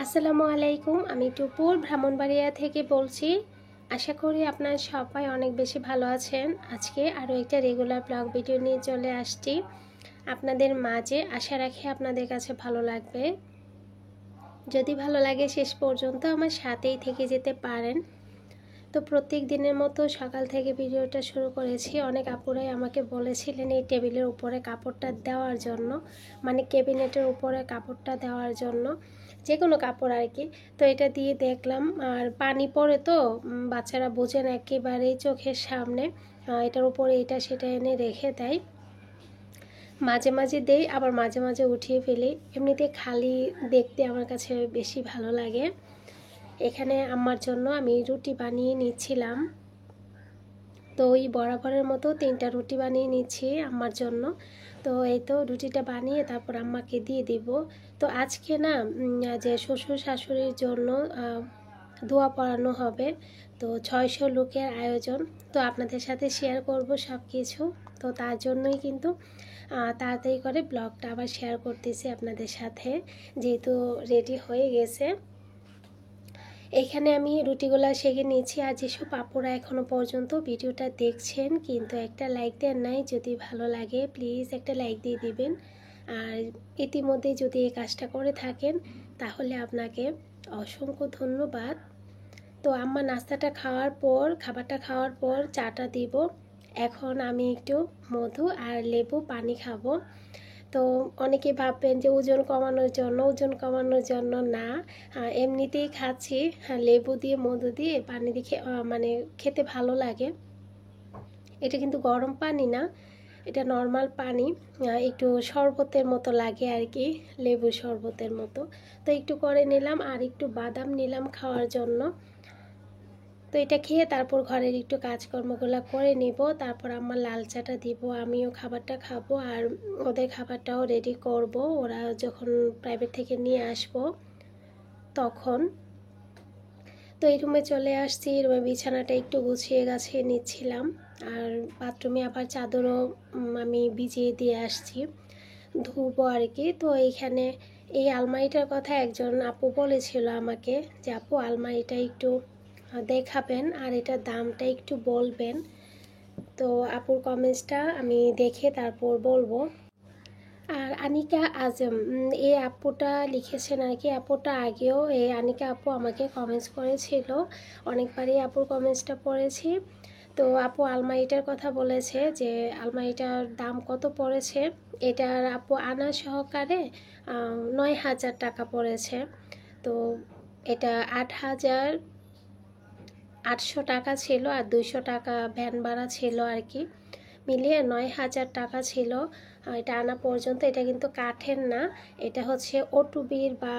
আসসালামু আলাইকুম। আমি টুপুর ব্রাহ্মণবাড়িয়া থেকে বলছি। আশা করি আপনারা সবাই অনেক বেশি ভালো আছেন। আজকে আরও একটা রেগুলার ব্লগ ভিডিও নিয়ে চলে আসছি আপনাদের মাঝে। আশা রাখি আপনাদের কাছে ভালো লাগবে। যদি ভালো লাগে শেষ পর্যন্ত আমার সাথেই থেকে যেতে পারেন। তো প্রত্যেক দিনের মতো সকাল থেকে ভিডিওটা শুরু করেছি। অনেক আপুরাই আমাকে বলেছিলেন এই টেবিলের উপরে কাপড়টা দেওয়ার জন্য, মানে ক্যাবিনেটের উপরে কাপড়টা দেওয়ার জন্য, যে কোনো কাপড় আর কি। তো এটা দিয়ে দেখলাম, আর পানি পড়ে তো বাচ্চারা বোঝেন একেবারেই চোখের সামনে, এটার উপরে এটা সেটা এনে রেখে দেয়। মাঝে মাঝে দেই, আবার মাঝে মাঝে উঠিয়ে ফেলি। এমনিতে খালি দেখতে আমার কাছে বেশি ভালো লাগে। এখানে আমার জন্য আমি রুটি বানিয়ে নিচ্ছিলাম। তো ওই বরাবরের মতো 3টা রুটি বানিয়ে নিচ্ছি আমার জন্য। তো এই তো রুটিটা বানিয়ে তারপর আম্মাকে দিয়ে দিব। তো আজকে না যে শ্বশুর শাশুড়ির জন্য দোয়া পড়ানো হবে। তো 600 লোকের আয়োজন। তো আপনাদের সাথে শেয়ার করব সব কিছু। তো তার জন্যই কিন্তু তাড়াতাড়ি করে ব্লগটা আবার শেয়ার করতেছি আপনাদের সাথে, যেহেতু রেডি হয়ে গেছে। এখানে আমি রুটিগুলা সেঁকে নিয়েছি। আর যেসব আপুরা এখনও পর্যন্ত ভিডিওটা দেখছেন কিন্তু একটা লাইক দেন নাই, যদি ভালো লাগে প্লিজ একটা লাইক দিয়ে দিবেন। আর ইতিমধ্যে যদি এই কাজটা করে থাকেন তাহলে আপনাকে অসংখ্য ধন্যবাদ। তো আম্মা নাস্তাটা খাওয়ার পর, খাবারটা খাওয়ার পর চাটা দিব। এখন আমি একটু মধু আর লেবু পানি খাবো। তো অনেকে ভাববেন যে ওজন কমানোর জন্য না, এমনিতেই খাচ্ছি। লেবু দিয়ে মধু দিয়ে পানি দিয়ে মানে খেতে ভালো লাগে। এটা কিন্তু গরম পানি না, এটা নর্মাল পানি, একটু শরবতের মতো লাগে আর কি, লেবু শরবতের মতো। তো একটু করে নিলাম, আর একটু বাদাম নিলাম খাওয়ার জন্য। তো এটা খেয়ে তারপর ঘরের একটু কাজকর্মগুলো করে নিব। তারপর আমার লাল চাটা দিব, আমিও খাবারটা খাবো, আর ওদের খাবারটাও রেডি করব ওরা যখন প্রাইভেট থেকে নিয়ে আসবো তখন। তো এই রুমে চলে আসছি, রুমে বিছানাটা একটু গুছিয়ে গাছিয়ে নিচ্ছিলাম। আর বাথরুমে আবার চাদরও আমি ভিজিয়ে দিয়ে আসছি, ধুবো আর কি। তো এইখানে এই আলমারিটার কথা একজন আপু বলেছিল আমাকে যে আপু আলমারিটা একটু দেখাবেন আর এটার দামটা একটু বলবেন। তো আপুর কমেন্টসটা আমি দেখে তারপর বলবো। আর আনিকা আজম এই আপুটা লিখেছেন আর কি। আপুটা আগেও এই আনিকা আপু আমাকে কমেন্টস করেছিল, অনেকবারই আপুর কমেন্টসটা পড়েছি। তো আপু আলমারিটার কথা বলেছে যে আলমারিটার দাম কত পড়েছে। এটার আপু আনা সহকারে 9,000 টাকা পড়েছে। তো এটা 8,800 টাকা ছিল, আর 200 টাকা ভ্যান ভাড়া ছিল আর কি, মিলিয়ে 9,000 টাকা ছিল এটা আনা পর্যন্ত। এটা কিন্তু কাঠের না, এটা হচ্ছে ওটুবির বা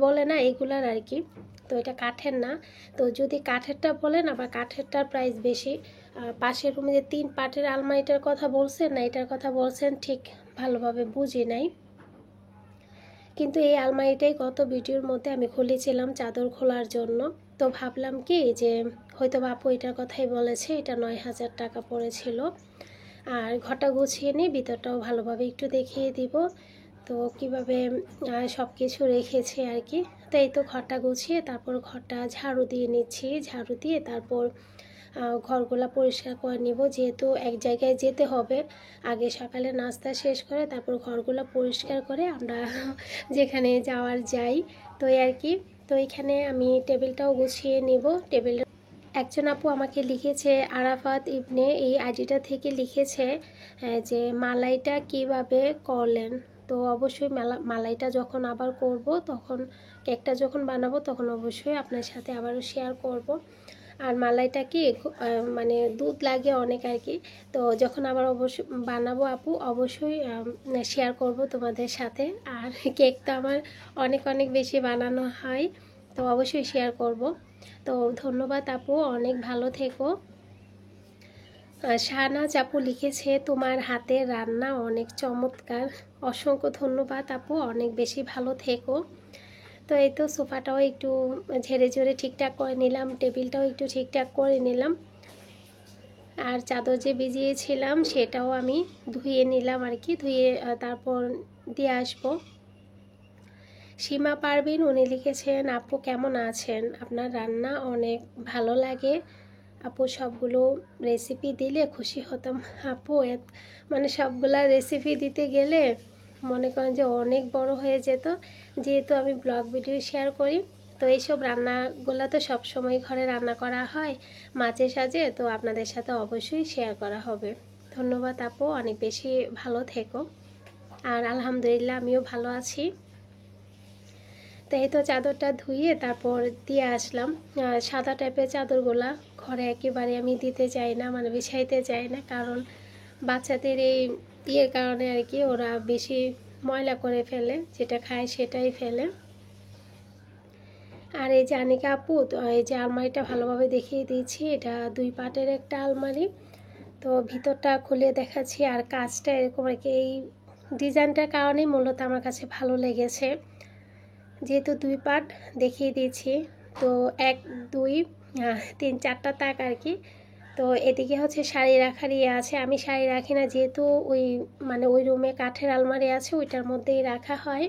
বলে না এগুলার আর কি। তো এটা কাঠের না। তো যদি কাঠেরটা বলেন আবার কাঠেরটার প্রাইস বেশি। পাশের রুমে যে 3 পাটের আলমারিটার কথা বলছেন না এটার কথা বলছেন, ঠিক ভালোভাবে বুঝি নাই। কিন্তু এই আলমারিটাই গত ভিডিওর মধ্যে আমি খুলেছিলাম চাদর খোলার জন্য। তো ভাবলাম কি যে হয়তো বাপু এটার কথাই বলেছে, এটা 9,000 টাকা পড়েছিল। আর ঘরটা গুছিয়ে নিই, ভিতরটাও ভালোভাবে একটু দেখিয়ে দিব তো কিভাবে সব কিছু রেখেছি আর কি। তো এই তো ঘরটা গুছিয়ে তারপর ঘরটা ঝাড়ু দিয়ে নিচ্ছি, ঝাড়ু দিয়ে তারপর ঘরগুলো পরিষ্কার করে নিব, যেহেতু এক জায়গায় যেতে হবে। আগে সকালে নাস্তা শেষ করে তারপর ঘরগুলো পরিষ্কার করে আমরা যেখানে যাওয়ার যাই। তো এই আর কি। তো এখানে আমি টেবিলটাও গুছিয়ে নিব। একজন আপু আমাকে লিখেছে, আরাফাত ইবনে এই আইডিটা থেকে লিখেছে যে মালাইটা কিভাবে করলেন। তো অবশ্যই মালাইটা যখন আবার করব, তখন কেকটা যখন বানাবো তখন অবশ্যই আপনার সাথে আবারও শেয়ার করব। আর মালাইটা কি মানে দুধ লাগে অনেক আর কি। তো যখন আবার অবশ্যই বানাবো আপু অবশ্যই শেয়ার করব তোমাদের সাথে। আর কেক তো আমার অনেক অনেক বেশি বানানো হয়, তো অবশ্যই শেয়ার করব। তো ধন্যবাদ আপু, অনেক ভালো থেকো। শাহনাজ আপু লিখেছে তোমার হাতের রান্না অনেক চমৎকার। অসংখ্য ধন্যবাদ আপু, অনেক বেশি ভালো থেকো। তো এই তো সোফাটাও একটু ঝেড়ে ঝেড়ে ঠিকঠাক করে নিলাম, টেবিলটাও একটু ঠিকঠাক করে নিলাম। আর চাদর যে ভিজিয়েছিলাম সেটাও আমি ধুয়ে নিলাম আর কি, ধুয়ে তারপর দিয়ে আসবো। সীমা পারভিন উনি লিখেছেন, আপু কেমন আছেন? আপনার রান্না অনেক ভালো লাগে আপু, সবগুলো রেসিপি দিলে খুশি হতাম। আপু মানে সবগুলা রেসিপি দিতে গেলে মনে করেন যে অনেক বড় হয়ে যেত, যেহেতু আমি ব্লগ ভিডিও শেয়ার করি। তো এইসব রান্নাগুলো তো সবসময় ঘরে রান্না করা হয় মাঝে সাঝে, তো আপনাদের সাথে অবশ্যই শেয়ার করা হবে। ধন্যবাদ আপু, অনেক বেশি ভালো থেকো। আর আলহামদুলিল্লাহ আমিও ভালো আছি। তো এই তো চাদরটা ধুয়ে তারপর দিয়ে আসলাম। সাদা টাইপের চাদরগুলা ঘরে একেবারে আমি দিতে চাই না, মানে বিছাইতে চাই না, কারণ বাচ্চাদের এই ইয়ের কারণে আর কি ওরা বেশি ময়লা করে ফেলে, যেটা খায় সেটাই ফেলে। আর এই যে আনিকা আপু, তো এই যে আলমারিটা ভালোভাবে দেখিয়ে দিয়েছি, এটা 2 পাটের একটা আলমারি। তো ভিতরটা খুলে দেখাচ্ছি, আর কাজটা এরকম আর কি, এই ডিজাইনটার কারণেই মূলত আমার কাছে ভালো লেগেছে, যেহেতু 2 পার্ট দেখিয়ে দিয়েছি। তো 1 2 3 4টা তাক আর কি। তো এদিকে হচ্ছে শাড়ি রাখার ইয়ে আছে, আমি শাড়ি রাখি না, যেহেতু ওই মানে ওই রুমে কাঠের আলমারি আছে, ওইটার মধ্যেই রাখা হয়।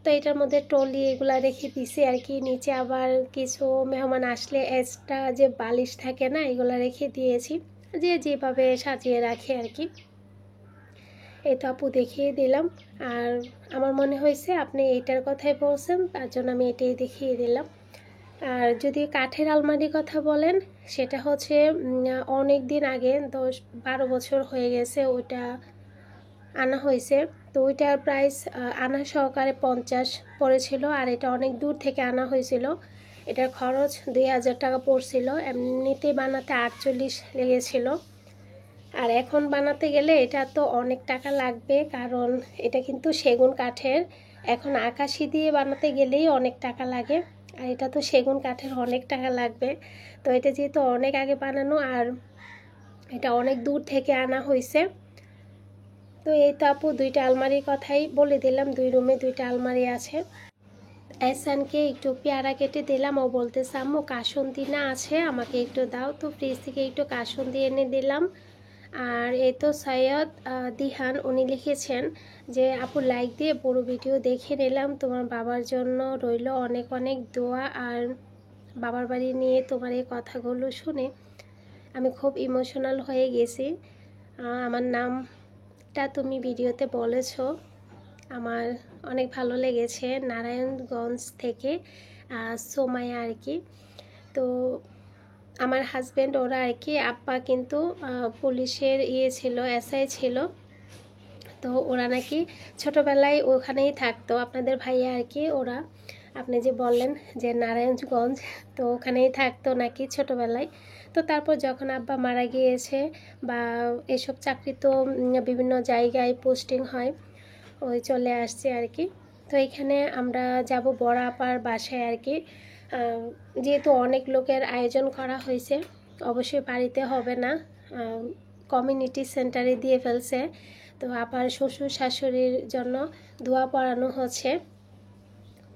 তো এটার মধ্যে ট্রলি এগুলা রেখে দিছি আর কি। নিচে আবার কিছু মেহমান আসলে এক্সট্রা যে বালিশ থাকে না, এগুলা রেখে দিয়েছি, যে যেভাবে সাজিয়ে রাখে আর কি। এই তো আপু দেখিয়ে দিলাম। আর আমার মনে হয়েছে আপনি এইটার কথাই বলছেন, তার জন্য আমি এটাই দেখিয়ে দিলাম। আর যদি কাঠের আলমারির কথা বলেন, সেটা হচ্ছে অনেক দিন আগে, 10-12 বছর হয়ে গেছে ওইটা আনা হয়েছে। তো ওইটার প্রাইস আনা সহকারে 50 পড়েছিল, আর এটা অনেক দূর থেকে আনা হয়েছিল। এটার খরচ 2000 টাকা পড়ছিল, এমনিতেই বানাতে 48 লেগেছিল। আর এখন বানাতে গেলে এটা তো অনেক টাকা লাগবে, কারণ এটা কিন্তু সেগুন কাঠের। এখন আকাশি দিয়ে বানাতে গেলেই অনেক টাকা লাগে, আর এটা তো সেগুন কাঠের, অনেক টাকা লাগবে। তো এটা যেহেতু অনেক আগে বানানো, আর এটা অনেক দূর থেকে আনা হয়েছে। তো এই তো আপু 2টা আলমারির কথাই বলে দিলাম, 2 রুমে 2টা আলমারি আছে। এহসানকে একটু পেয়ারা কেটে দিলাম, ও বলতেছে আম্মু কাসুন্দি না আছে, আমাকে একটু দাও। তো ফ্রিজ থেকে একটু কাসুন্দি এনে দিলাম। আর এই তো সৈয়দ দিহান উনি লিখেছেন যে আপু লাইক দিয়ে পুরো ভিডিও দেখে নিলাম, তোমার বাবার জন্য রইল অনেক অনেক দোয়া। আর বাবার বাড়ি নিয়ে তোমার এই কথাগুলো শুনে আমি খুব ইমোশনাল হয়ে গেছি। আমার নামটা তুমি ভিডিওতে বলেছো, আমার অনেক ভালো লেগেছে। নারায়ণগঞ্জ থেকে সোমায়া আর কি। তো আমার হাজব্যান্ড ওরা আর কি, আব্বা কিন্তু পুলিশের ইয়ে ছিল, এসআই ছিল। তো ওরা নাকি ছোটোবেলায় ওখানেই থাকতো, আপনাদের ভাইয়া আর কি। ওরা আপনি যে বললেন যে নারায়ণগঞ্জ, তো ওখানেই থাকতো নাকি ছোটোবেলায়। তো তারপর যখন আব্বা মারা গিয়েছে বা এসব চাকরি তো বিভিন্ন জায়গায় পোস্টিং হয়, ওই চলে আসছে আর কি। তো এখানে আমরা যাব বড় আপার বাসায় আর কি। যেহেতু অনেক লোকের আয়োজন করা হয়েছে, অবশ্যই বাড়িতে হবে না, কমিউনিটি সেন্টারে দিয়ে ফেলছে। তো আপার শ্বশুর শাশুড়ির জন্য দোয়া পড়ানো হচ্ছে।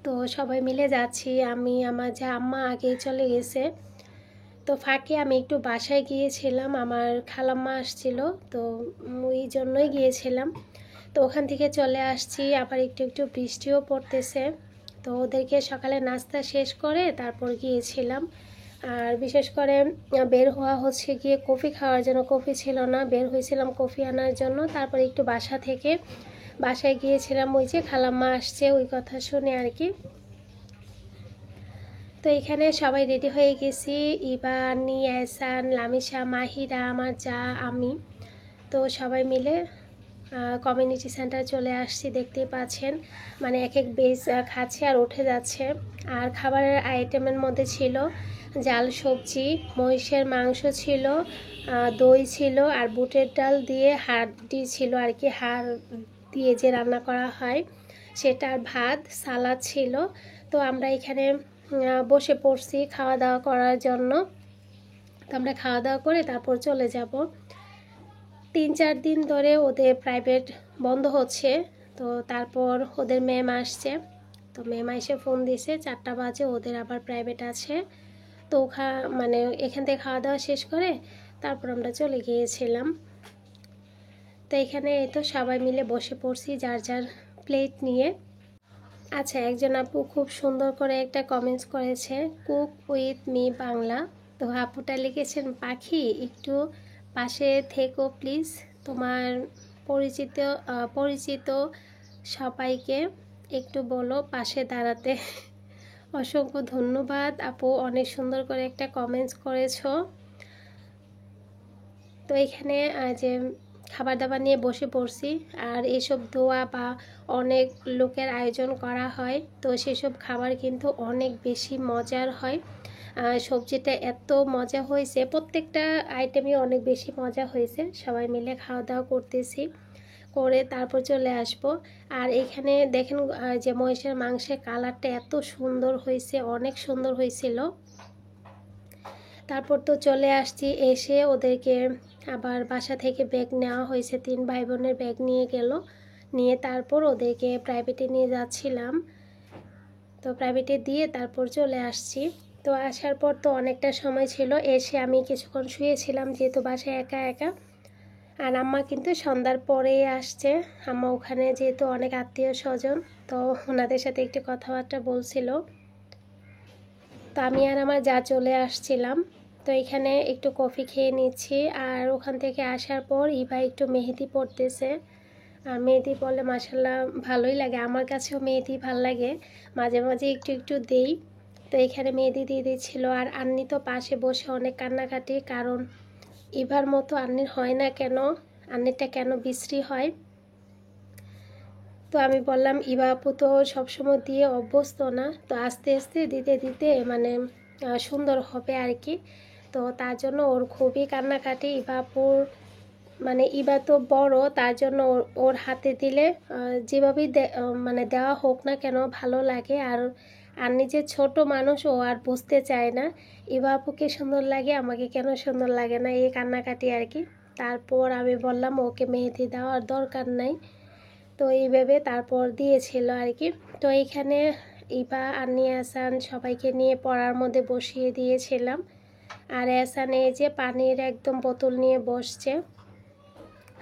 তো সবাই মিলে যাচ্ছি, আমি আমার যা আম্মা আগেই চলে গেছে। তো ফাঁকে আমি একটু বাসায় গিয়েছিলাম, আমার খালাম্মা আসছিল, তো ওই জন্যই গিয়েছিলাম। তো ওখান থেকে চলে আসছি, আবার একটু একটু বৃষ্টিও পড়তেছে। তো ওদেরকে সকালে নাস্তা শেষ করে তারপর গিয়েছিলাম। আর বিশেষ করে বের হওয়া হচ্ছে গিয়ে কফি খাওয়ার জন্য, কফি ছিল না, বের হয়েছিলাম কফি আনার জন্য। তারপর একটু বাসায় গিয়েছিলাম, ওই যে খালাম্মা আসছে ওই কথা শুনে আর কি। তো এখানে সবাই রেডি হয়ে গেছি, ইবানি, এহসান, লামিশা, মাহিরা, আমার যা, আমি। তো সবাই মিলে কমিউনিটি সেন্টার চলে আসছি, দেখতেই পাচ্ছেন। মানে এক এক বেস খাচ্ছে আর উঠে যাচ্ছে। আর খাবারের আইটেমের মধ্যে ছিল জাল সবজি, মহিষের মাংস ছিল, দই ছিল, আর বুটের ডাল দিয়ে হাড়ি ছিল আর কি, হাড় দিয়ে যে রান্না করা হয় সেটা, আর ভাত, সালাদ ছিল। তো আমরা এখানে বসে পড়ছি খাওয়া দাওয়া করার জন্য। তো আমরা খাওয়া দাওয়া করে তারপর চলে যাব। 3-4 দিন ধরে ওদের প্রাইভেট বন্ধ হচ্ছে। তো তারপর ওদের ম্যাম আসছে, তো ম্যাম এসে ফোন দিয়েছে 4টা বাজে ওদের আবার প্রাইভেট আছে। তো মানে এখান থেকে খাওয়া দাওয়া শেষ করে তারপর আমরা চলে গিয়েছিলাম। তো এখানে এই তো সবাই মিলে বসে পড়ছি যার যার প্লেট নিয়ে। আচ্ছা, একজন আপু খুব সুন্দর করে একটা কমেন্টস করেছে, কুক উইথ মি বাংলা। তো আপুটা লিখেছেন, পাখি একটু পাশে থেকো প্লিজ, তোমার পরিচিত পরিচিত সবাইকে একটু বলো পাশে দাঁড়াতে। অসংখ্য ধন্যবাদ আপু, অনেক সুন্দর করে একটা কমেন্টস করেছো। তো এখানে যে খাবার দাবার নিয়ে বসে পড়ছি, আর এসব দোয়া বা অনেক লোকের আয়োজন করা হয়, তো সেসব খাবার কিন্তু অনেক বেশি মজার হয়। সবজিটা এত মজা হয়েছে, প্রত্যেকটা আইটেমই অনেক বেশি মজা হয়েছে। সবাই মিলে খাওয়া দাওয়া করতেছি, করে তারপর চলে আসব। আর এখানে দেখেন যে মহিষের মাংসের কালারটা এত সুন্দর হয়েছে, অনেক সুন্দর হয়েছিল। তারপর তো চলে আসছি, এসে ওদেরকে আবার বাসা থেকে ব্যাগ নেওয়া হয়েছে, 3 ভাই বোনের ব্যাগ নিয়ে গেল, নিয়ে তারপর ওদেরকে প্রাইভেটে নিয়ে যাচ্ছিলাম। তো প্রাইভেটে দিয়ে তারপর চলে আসছি। তো আসার পর তো অনেকটা সময় ছিল, এসে আমি কিছুক্ষণ শুয়েছিলাম যেহেতু বাসায় একা একা। আর আম্মা কিন্তু সন্ধ্যার পরেই আসছে, আম্মা ওখানে যেহেতু অনেক আত্মীয় স্বজন, তো ওনাদের সাথে একটু কথাবার্তা বলছিল। তো আমি আর আমার যা চলে আসছিলাম। তো এখানে একটু কফি খেয়ে নিচ্ছি, আর ওখান থেকে আসার পর ইভা একটু মেহেদি পড়তেছে। আর মেহেদি পড়লে মাশাল্লাহ ভালোই লাগে, আমার কাছেও মেহেদি ভাল লাগে, মাঝে মাঝে একটু একটু দেই। তো এখানে মেহেদি দিয়ে দিচ্ছিল, আর আন্নি তো পাশে বসে অনেক কান্নাকাটি, কারণ ইভার মতো আন্নির হয় না কেন, আন্নিরটা কেন বিশ্রী হয়। তো আমি বললাম ইভা আপু তো সবসময় দিয়ে অভ্যস্ত না, তো আস্তে আস্তে দিতে দিতে মানে সুন্দর হবে আর কি। তো তার জন্য ওর খুবই কান্নাকাটি। ইভা আপুর মানে ইভা তো বড়, তার জন্য ওর হাতে দিলে যেভাবেই মানে দেওয়া হোক না কেন ভালো লাগে। আর নিজে ছোট মানুষ, ও আর বুঝতে চায় না ইভা আপুকে সুন্দর লাগে, আমাকে কেন সুন্দর লাগে না, এই কান্নাকাটি আর কি। তারপর আমি বললাম ওকে মেহেদি দেওয়ার দরকার নাই, তো এইভাবে তারপর দিয়েছিল আর কি। তো এইখানে ইভা আন্নি আহসান সবাইকে নিয়ে পড়ার মধ্যে বসিয়ে দিয়েছিলাম। আর আহসান এই যে পানির একদম বোতল নিয়ে বসছে।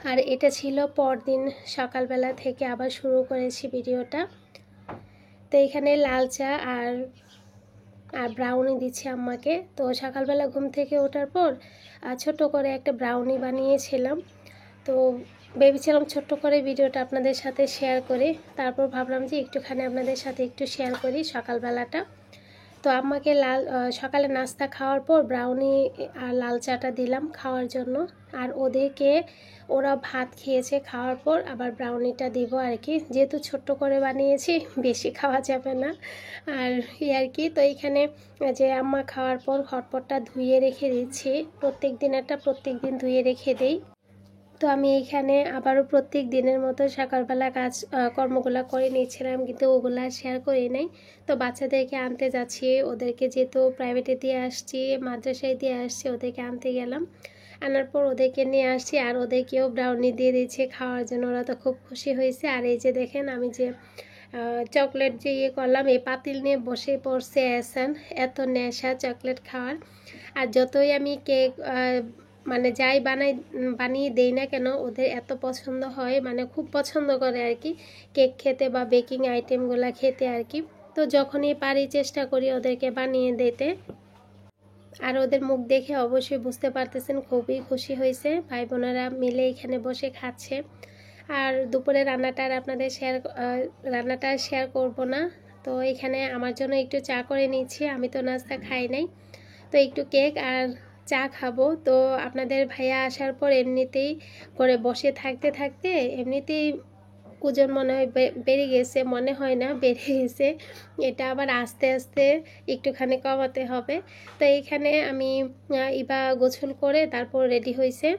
আর এটা ছিল পরদিন সকালবেলা থেকে আবার শুরু করেছি ভিডিওটা। তো এখানে লাল চা আর ব্রাউনি দিচ্ছি আম্মাকে। তো সকালবেলা ঘুম থেকে ওঠার পর ছোট করে একটা ব্রাউনি বানিয়েছিলাম। তো ভেবেছিলাম ছোট্ট করে ভিডিওটা আপনাদের সাথে শেয়ার করি, তারপর ভাবলাম যে একটুখানি আপনাদের সাথে একটু শেয়ার করি সকালবেলাটা। তো আম্মাকে সকালে নাস্তা খাওয়ার পর ব্রাউনি আর লাল চাটা দিলাম খাওয়ার জন্য। আর ওদেরকে ওরা ভাত খেয়েছে, খাওয়ার পর আবার ব্রাউনিটা দিব আর কি, যেহেতু ছোট্ট করে বানিয়েছি বেশি খাওয়া যাবে না আর আর কি। তো এইখানে যে আম্মা খাওয়ার পর হটপটটা ধুয়ে রেখে দিচ্ছি, প্রত্যেক দিন ধুয়ে রেখে দিই। তো আমি এইখানে আবারও প্রত্যেক দিনের মতো সকালবেলা কর্মগুলো করে নিয়েছিলাম, কিন্তু ওগুলা শেয়ার করি নাই। তো বাচ্চাদেরকে আনতে যাচ্ছি, ওদেরকে যেহেতু প্রাইভেটে দিয়ে আসছি, মাদ্রাসায় দিয়ে আসছি, ওদেরকে আনতে গেলাম। আনার পর ওদেরকে নিয়ে আসছি, আর ওদেরকেও ব্রাউনি দিয়ে দিয়েছি খাওয়ার জন্য, ওরা তো খুব খুশি হয়েছে। আর এই যে দেখেন আমি যে চকলেট যে করলাম, এই পাতিল নিয়ে বসে পড়ছে এহসান, এত নেশা চকলেট খাওয়ার। আর যতই আমি কেক মানে যাই বানিয়ে দেই না কেন, ওদের এত পছন্দ হয়, মানে খুব পছন্দ করে আর কি কেক খেতে বা বেকিং আইটেমগুলো খেতে আর কি। তো যখনই পারি চেষ্টা করি ওদেরকে বানিয়ে দিতে। আর ওদের মুখ দেখে অবশ্যই বুঝতে পারতেছেন খুবই খুশি হয়েছে, ভাই বোনেরা মিলে এখানে বসে খাচ্ছে। আর দুপুরে রান্নাটা শেয়ার করব না। তো এখানে আমার জন্য একটু চা করে নিচ্ছি, আমি তো নাস্তা খাই নাই, তো একটু কেক আর চা খাবো। তো আপনাদের ভাইয়া আসার পর এমনিতেই করে বসে থাকতে থাকতে এমনিতেই ওজন মনে হয় বেড়ে গেছে, মনে হয় না বেড়ে গেছে, এটা আবার আস্তে আস্তে একটুখানি কমাতে হবে। তো এইখানে আমি ইবা গোসল করে তারপর রেডি হয়েছে।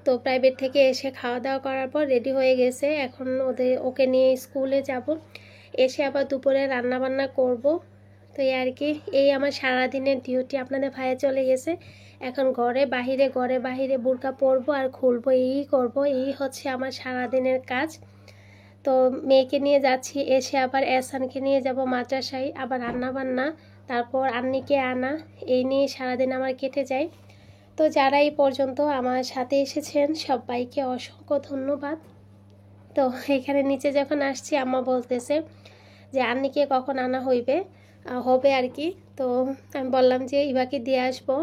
তো প্রাইভেট থেকে এসে খাওয়া দাওয়া করার পর রেডি হয়ে গেছে, এখন ওকে নিয়ে স্কুলে যাব, এসে আবার দুপুরে রান্না বান্না করব। তো এই আর কি, এই আমার সারাদিনের ডিউটি। আপনাদের ভাইয়া চলে গেছে, এখন ঘরে বাহিরে বোরকা পরবো আর খুলবো, এই করব, এই হচ্ছে আমার সারাদিনের কাজ। তো মেয়েকে নিয়ে যাচ্ছি, এসে আবার এহসানকে নিয়ে যাব মাদ্রাসায়, আবার রান্না বান্না, তারপর আন্নিকে আনা, এই নিয়ে সারাদিন আমার কেটে যায়। তো যারা এই পর্যন্ত আমার সাথে এসেছেন সবাইকে অসংখ্য ধন্যবাদ। তো এখানে নিচে যখন আসছি আম্মা বলতেছে যে আন্নিকে কখন আনা হইবে, হবে আর কি। তো আমি বললাম যে ইভাকে দিয়ে আসবো,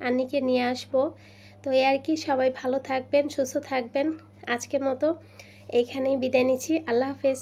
আন্নিকে নিয়ে আসবো। তো এই আর কি, সবাই ভালো থাকবেন, সুস্থ থাকবেন। আজকের মতো এইখানেই বিদায় নিচ্ছি। আল্লাহ হাফেজ।